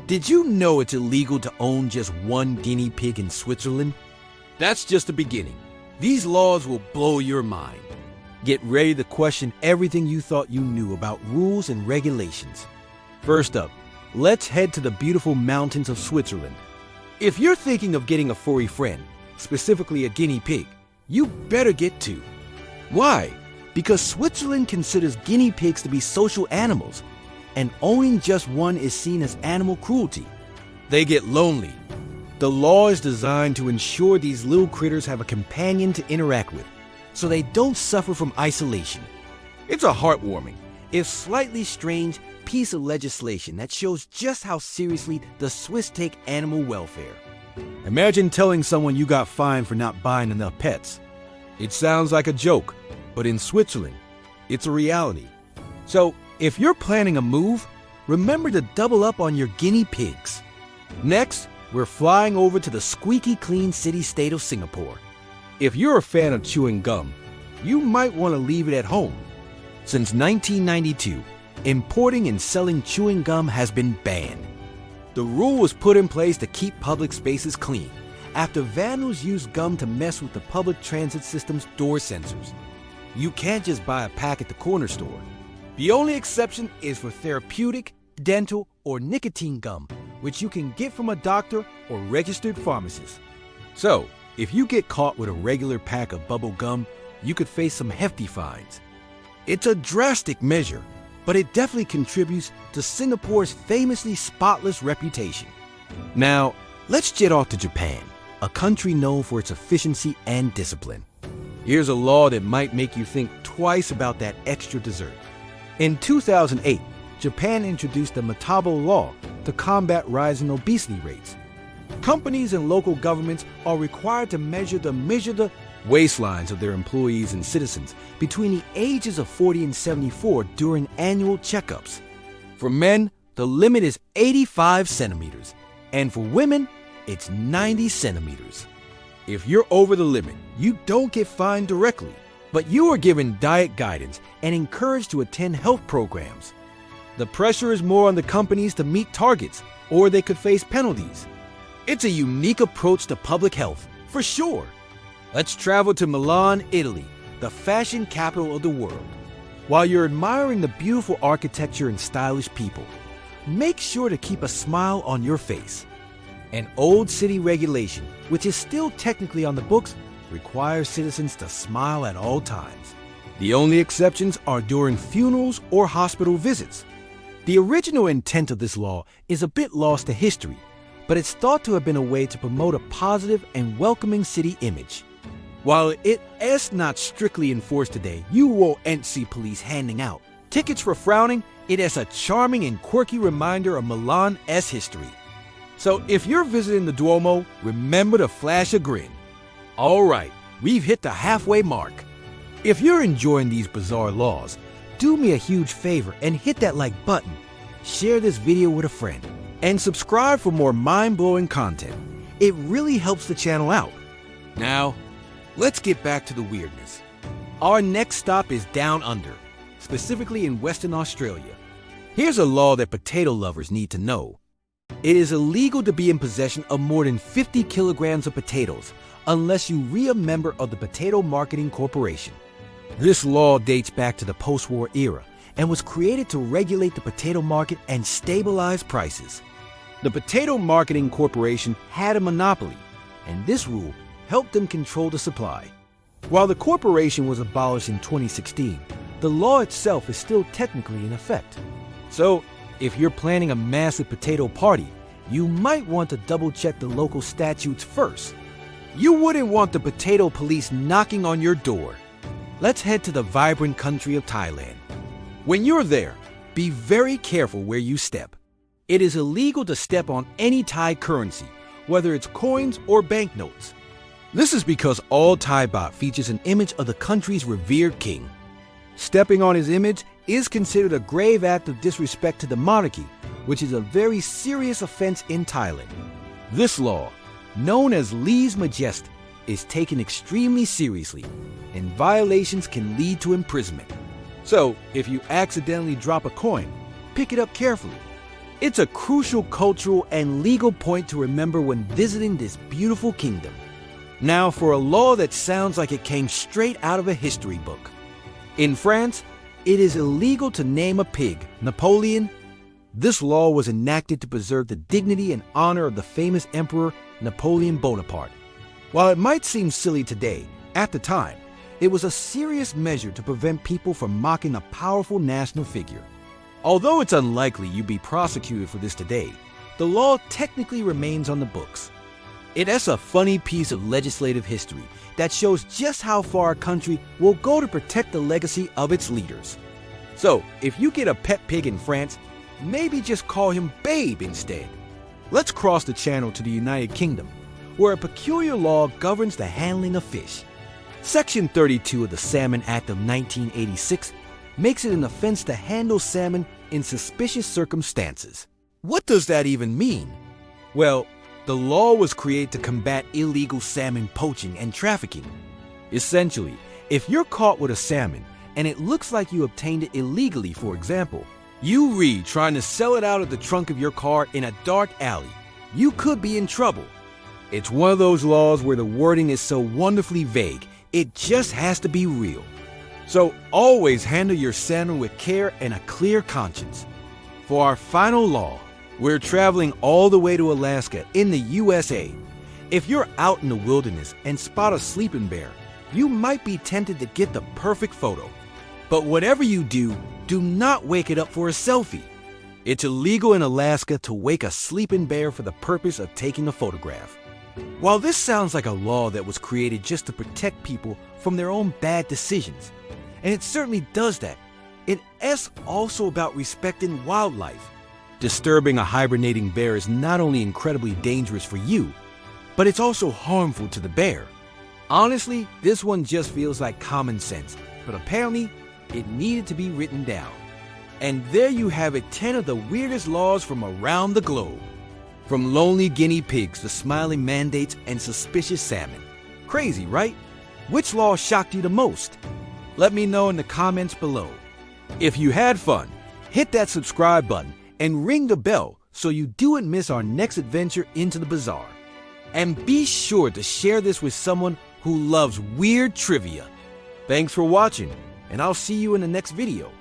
Did you know it's illegal to own just one guinea pig in Switzerland? That's just the beginning. These laws will blow your mind. Get ready to question everything you thought you knew about rules and regulations. First up, let's head to the beautiful mountains of Switzerland. If you're thinking of getting a furry friend, specifically a guinea pig, you better get two. Why? Because Switzerland considers guinea pigs to be social animals, and owning just one is seen as animal cruelty. They get lonely. The law is designed to ensure these little critters have a companion to interact with, so they don't suffer from isolation. It's a heartwarming, if slightly strange, piece of legislation that shows just how seriously the Swiss take animal welfare. Imagine telling someone you got fined for not buying enough pets. It sounds like a joke, but in Switzerland, it's a reality. So, if you're planning a move, remember to double up on your guinea pigs. Next, we're flying over to the squeaky clean city-state of Singapore. If you're a fan of chewing gum, you might want to leave it at home. Since 1992, importing and selling chewing gum has been banned. The rule was put in place to keep public spaces clean after vandals used gum to mess with the public transit system's door sensors. You can't just buy a pack at the corner store. The only exception is for therapeutic, dental, or nicotine gum, which you can get from a doctor or registered pharmacist. So, if you get caught with a regular pack of bubble gum, you could face some hefty fines. It's a drastic measure, but it definitely contributes to Singapore's famously spotless reputation. Now, let's jet off to Japan, a country known for its efficiency and discipline. Here's a law that might make you think twice about that extra dessert. In 2008, Japan introduced the Metabo Law to combat rising obesity rates. Companies and local governments are required to measure the waistlines of their employees and citizens between the ages of 40 and 74 during annual checkups. For men, the limit is 85 centimeters, and for women, it's 90 centimeters. If you're over the limit, you don't get fined directly, but you are given diet guidance and encouraged to attend health programs. The pressure is more on the companies to meet targets, or they could face penalties. It's a unique approach to public health, for sure. Let's travel to Milan, Italy, the fashion capital of the world. While you're admiring the beautiful architecture and stylish people, make sure to keep a smile on your face. An old city regulation, which is still technically on the books, requires citizens to smile at all times. The only exceptions are during funerals or hospital visits. The original intent of this law is a bit lost to history, but it's thought to have been a way to promote a positive and welcoming city image. While it is not strictly enforced today, you won't see police handing out tickets for frowning. It is a charming and quirky reminder of Milan's history. So if you're visiting the Duomo, remember to flash a grin. All right, we've hit the halfway mark. If you're enjoying these bizarre laws, do me a huge favor and hit that like button, share this video with a friend, and subscribe for more mind-blowing content. It really helps the channel out. Now, let's get back to the weirdness. Our next stop is down under, specifically in Western Australia. Here's a law that potato lovers need to know. It is illegal to be in possession of more than 50 kilograms of potatoes unless you are a member of the Potato Marketing Corporation. This law dates back to the post-war era and was created to regulate the potato market and stabilize prices. The Potato Marketing Corporation had a monopoly, and this rule helped them control the supply. While the corporation was abolished in 2016, the law itself is still technically in effect. So, if you're planning a massive potato party, you might want to double-check the local statutes first. You wouldn't want the potato police knocking on your door. Let's head to the vibrant country of Thailand. When you're there, be very careful where you step. It is illegal to step on any Thai currency, whether it's coins or banknotes. This is because all Thai baht features an image of the country's revered king. Stepping on his image is considered a grave act of disrespect to the monarchy, which is a very serious offense in Thailand. This law, known as lèse majesté, is taken extremely seriously, and violations can lead to imprisonment. So, if you accidentally drop a coin, pick it up carefully. It's a crucial cultural and legal point to remember when visiting this beautiful kingdom. Now for a law that sounds like it came straight out of a history book. In France, it is illegal to name a pig Napoleon. This law was enacted to preserve the dignity and honor of the famous Emperor Napoleon Bonaparte. While it might seem silly today, at the time, it was a serious measure to prevent people from mocking a powerful national figure. Although it's unlikely you'd be prosecuted for this today, the law technically remains on the books. It's a funny piece of legislative history that shows just how far a country will go to protect the legacy of its leaders. So, if you get a pet pig in France, maybe just call him Babe instead. Let's cross the channel to the United Kingdom, where a peculiar law governs the handling of fish. Section 32 of the Salmon Act of 1986 makes it an offense to handle salmon in suspicious circumstances. What does that even mean? Well, the law was created to combat illegal salmon poaching and trafficking. Essentially, if you're caught with a salmon and it looks like you obtained it illegally, for example, you read trying to sell it out of the trunk of your car in a dark alley, you could be in trouble. It's one of those laws where the wording is so wonderfully vague, it just has to be real. So always handle your salmon with care and a clear conscience. For our final law, we're traveling all the way to Alaska in the USA. If you're out in the wilderness and spot a sleeping bear, you might be tempted to get the perfect photo. But whatever you do, do not wake it up for a selfie. It's illegal in Alaska to wake a sleeping bear for the purpose of taking a photograph. While this sounds like a law that was created just to protect people from their own bad decisions, and it certainly does that, it's also about respecting wildlife. Disturbing a hibernating bear is not only incredibly dangerous for you, but it's also harmful to the bear. Honestly, this one just feels like common sense, but apparently, it needed to be written down. And there you have it, 10 of the weirdest laws from around the globe. From lonely guinea pigs to smiling mandates and suspicious salmon. Crazy, right? Which law shocked you the most? Let me know in the comments below. If you had fun, hit that subscribe button and ring the bell so you don't miss our next adventure into the bazaar. And be sure to share this with someone who loves weird trivia. Thanks for watching, and I'll see you in the next video.